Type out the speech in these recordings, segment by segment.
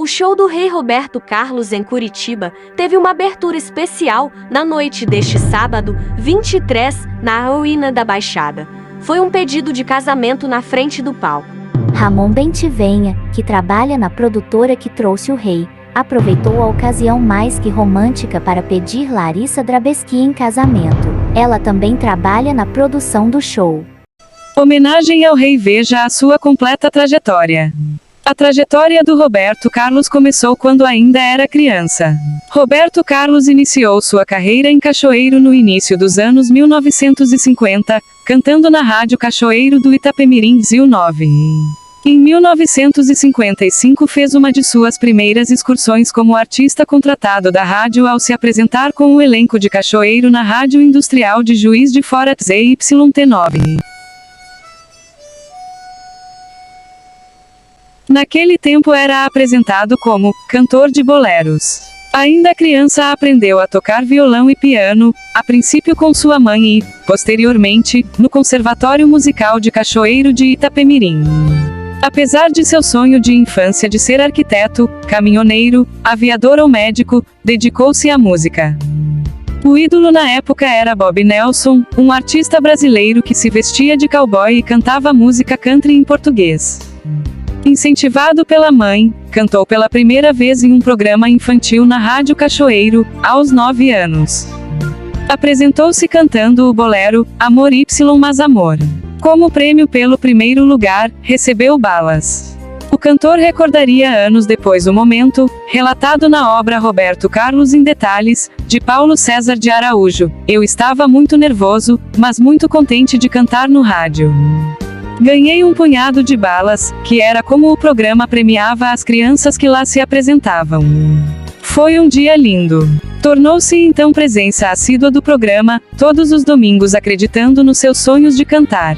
O show do Rei Roberto Carlos em Curitiba teve uma abertura especial na noite deste sábado, 23, na Ruína da Baixada. Foi um pedido de casamento na frente do palco. Ramon Bentivenha, que trabalha na produtora que trouxe o rei, aproveitou a ocasião mais que romântica para pedir Larissa Drabeschi em casamento. Ela também trabalha na produção do show. Homenagem ao rei. Veja a sua completa trajetória. A trajetória do Roberto Carlos começou quando ainda era criança. Roberto Carlos iniciou sua carreira em Cachoeiro no início dos anos 1950, cantando na Rádio Cachoeiro do Itapemirim Zil 9. Em 1955 fez uma de suas primeiras excursões como artista contratado da rádio ao se apresentar com o elenco de Cachoeiro na Rádio Industrial de Juiz de Fora ZYT9. Naquele tempo era apresentado como cantor de boleros. Ainda criança aprendeu a tocar violão e piano, a princípio com sua mãe e, posteriormente, no Conservatório Musical de Cachoeiro de Itapemirim. Apesar de seu sonho de infância de ser arquiteto, caminhoneiro, aviador ou médico, dedicou-se à música. O ídolo na época era Bob Nelson, um artista brasileiro que se vestia de cowboy e cantava música country em português. Incentivado pela mãe, cantou pela primeira vez em um programa infantil na Rádio Cachoeiro, aos 9 anos. Apresentou-se cantando o bolero, Amor Y Mas Amor. Como prêmio pelo primeiro lugar, recebeu balas. O cantor recordaria anos depois o momento, relatado na obra Roberto Carlos em Detalhes, de Paulo César de Araújo. Eu estava muito nervoso, mas muito contente de cantar no rádio. Ganhei um punhado de balas, que era como o programa premiava as crianças que lá se apresentavam. Foi um dia lindo. Tornou-se então presença assídua do programa, todos os domingos acreditando nos seus sonhos de cantar.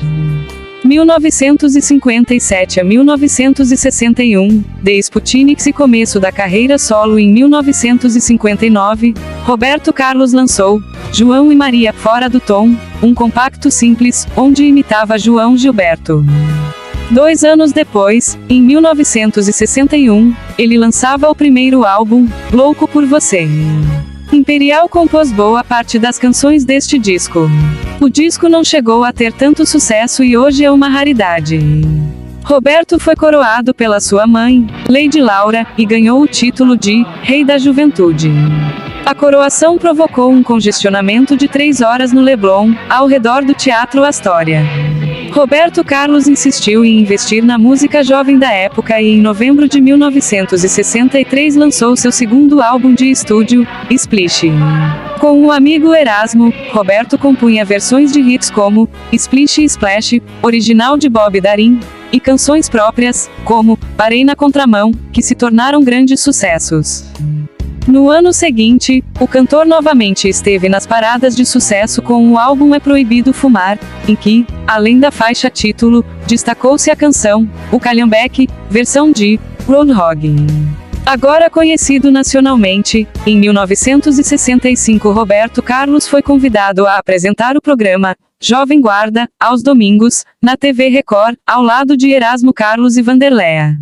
1957 a 1961, The Sputniks e começo da carreira solo em 1959, Roberto Carlos lançou João e Maria Fora do Tom, um compacto simples, onde imitava João Gilberto. 2 anos depois, em 1961, ele lançava o primeiro álbum, Louco por Você. Imperial compôs boa parte das canções deste disco. O disco não chegou a ter tanto sucesso e hoje é uma raridade. Roberto foi coroado pela sua mãe, Lady Laura, e ganhou o título de Rei da Juventude. A coroação provocou um congestionamento de 3 horas no Leblon, ao redor do Teatro Astoria. Roberto Carlos insistiu em investir na música jovem da época e em novembro de 1963 lançou seu segundo álbum de estúdio, Splish. Com o amigo Erasmo, Roberto compunha versões de hits como Splish e Splash, original de Bob Darin, e canções próprias, como Parei na Contramão, que se tornaram grandes sucessos. No ano seguinte, o cantor novamente esteve nas paradas de sucesso com o álbum É Proibido Fumar, em que, além da faixa título, destacou-se a canção O Calhambeque, versão de Roadhog. Agora conhecido nacionalmente, em 1965 Roberto Carlos foi convidado a apresentar o programa Jovem Guarda, aos domingos, na TV Record, ao lado de Erasmo Carlos e Vanderléa.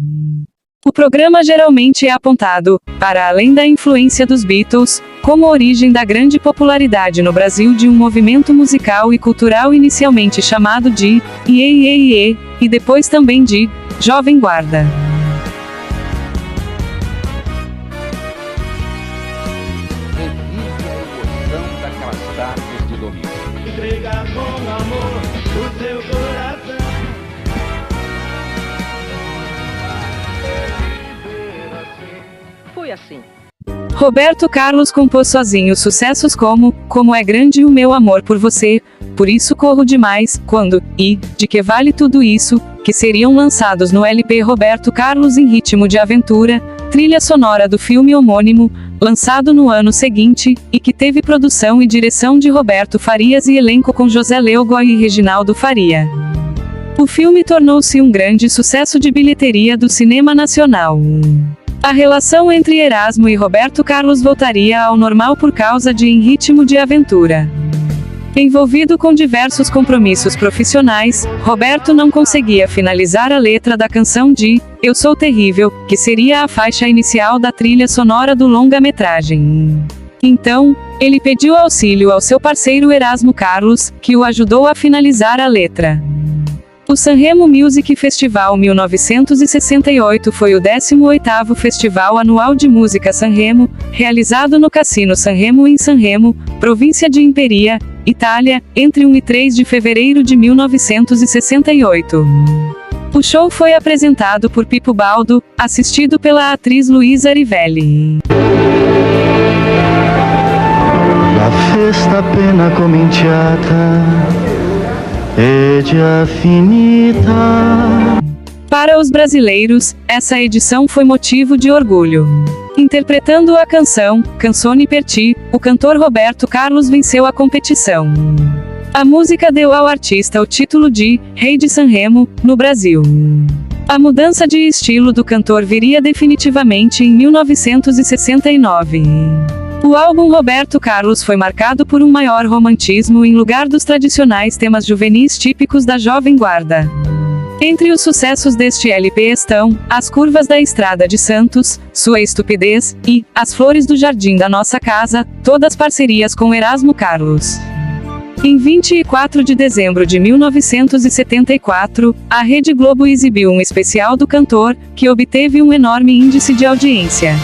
O programa geralmente é apontado, para além da influência dos Beatles, como origem da grande popularidade no Brasil de um movimento musical e cultural inicialmente chamado de Iê Iê Iê, e depois também de Jovem Guarda. Revive a emoção daquelas tardes de domingo. Entrega com amor o seu coração. Foi assim. Roberto Carlos compôs sozinho sucessos como é grande o meu amor por você, Por isso corro demais, quando, e, de que vale tudo isso, que seriam lançados no LP Roberto Carlos em Ritmo de Aventura, trilha sonora do filme homônimo, lançado no ano seguinte, e que teve produção e direção de Roberto Farias e elenco com José Leogoy e Reginaldo Faria. O filme tornou-se um grande sucesso de bilheteria do cinema nacional. A relação entre Erasmo e Roberto Carlos voltaria ao normal por causa de Em Ritmo de Aventura. Envolvido com diversos compromissos profissionais, Roberto não conseguia finalizar a letra da canção de Eu Sou Terrível, que seria a faixa inicial da trilha sonora do longa-metragem. Então, ele pediu auxílio ao seu parceiro Erasmo Carlos, que o ajudou a finalizar a letra. O Sanremo Music Festival 1968 foi o 18º festival anual de música Sanremo, realizado no Cassino Sanremo em Sanremo, província de Imperia, Itália, entre 1 e 3 de fevereiro de 1968. O show foi apresentado por Pippo Baudo, assistido pela atriz Luisa Rivelli. La festa appena cominciata è già finita. Para os brasileiros, essa edição foi motivo de orgulho. Interpretando a canção Canzone per te, o cantor Roberto Carlos venceu a competição. A música deu ao artista o título de Rei de Sanremo, no Brasil. A mudança de estilo do cantor viria definitivamente em 1969. O álbum Roberto Carlos foi marcado por um maior romantismo em lugar dos tradicionais temas juvenis típicos da Jovem Guarda. Entre os sucessos deste LP estão As Curvas da Estrada de Santos, Sua Estupidez e As Flores do Jardim da Nossa Casa, todas parcerias com Erasmo Carlos. Em 24 de dezembro de 1974, a Rede Globo exibiu um especial do cantor, que obteve um enorme índice de audiência.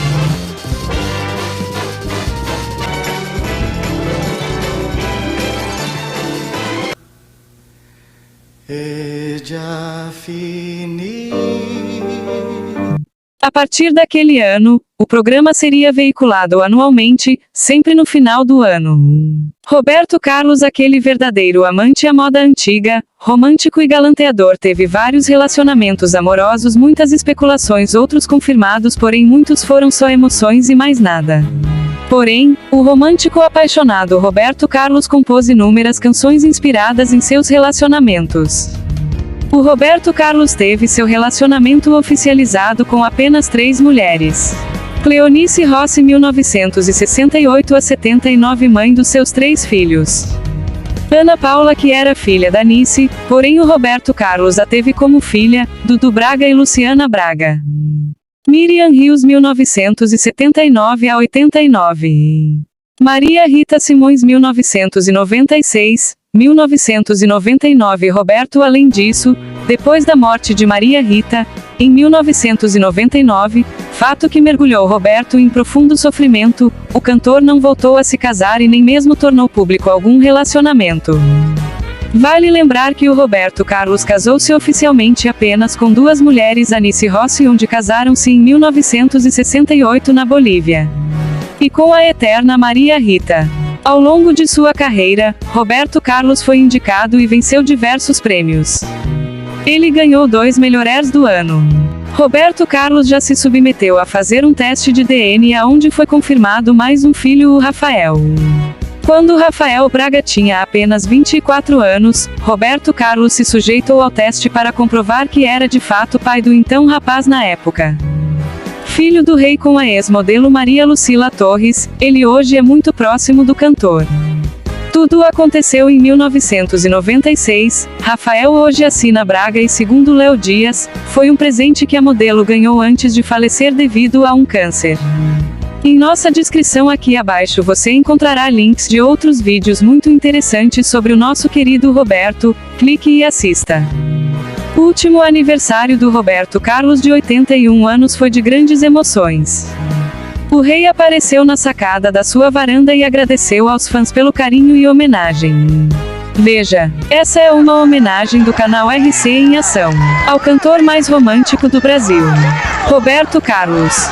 A partir daquele ano, o programa seria veiculado anualmente, sempre no final do ano. Roberto Carlos, aquele verdadeiro amante à moda antiga, romântico e galanteador, teve vários relacionamentos amorosos, muitas especulações, outros confirmados, porém muitos foram só emoções e mais nada. Porém, o romântico apaixonado Roberto Carlos compôs inúmeras canções inspiradas em seus relacionamentos. O Roberto Carlos teve seu relacionamento oficializado com apenas 3 mulheres. Cleonice Rossi, 1968 a 79, mãe dos seus 3 filhos. Ana Paula, que era filha da Nice, porém o Roberto Carlos a teve como filha, Dudu Braga e Luciana Braga. Miriam Rios, 1979 a 89. Maria Rita Simões, 1996, 1999. Roberto, além disso, depois da morte de Maria Rita, em 1999, fato que mergulhou Roberto em profundo sofrimento, o cantor não voltou a se casar e nem mesmo tornou público algum relacionamento. Vale lembrar que o Roberto Carlos casou-se oficialmente apenas com 2 mulheres, Anice Rossi, onde casaram-se em 1968 na Bolívia, e com a eterna Maria Rita. Ao longo de sua carreira, Roberto Carlos foi indicado e venceu diversos prêmios. Ele ganhou 2 Melhores do Ano. Roberto Carlos já se submeteu a fazer um teste de DNA onde foi confirmado mais um filho, o Rafael. Quando Rafael Braga tinha apenas 24 anos, Roberto Carlos se sujeitou ao teste para comprovar que era de fato pai do então rapaz na época. Filho do rei com a ex-modelo Maria Lucila Torres, ele hoje é muito próximo do cantor. Tudo aconteceu em 1996, Rafael hoje assina Braga e, segundo Léo Dias, foi um presente que a modelo ganhou antes de falecer devido a um câncer. Em nossa descrição aqui abaixo você encontrará links de outros vídeos muito interessantes sobre o nosso querido Roberto, clique e assista. O último aniversário do Roberto Carlos, de 81 anos, foi de grandes emoções. O rei apareceu na sacada da sua varanda e agradeceu aos fãs pelo carinho e homenagem. Veja, essa é uma homenagem do canal RC em Ação, ao cantor mais romântico do Brasil, Roberto Carlos.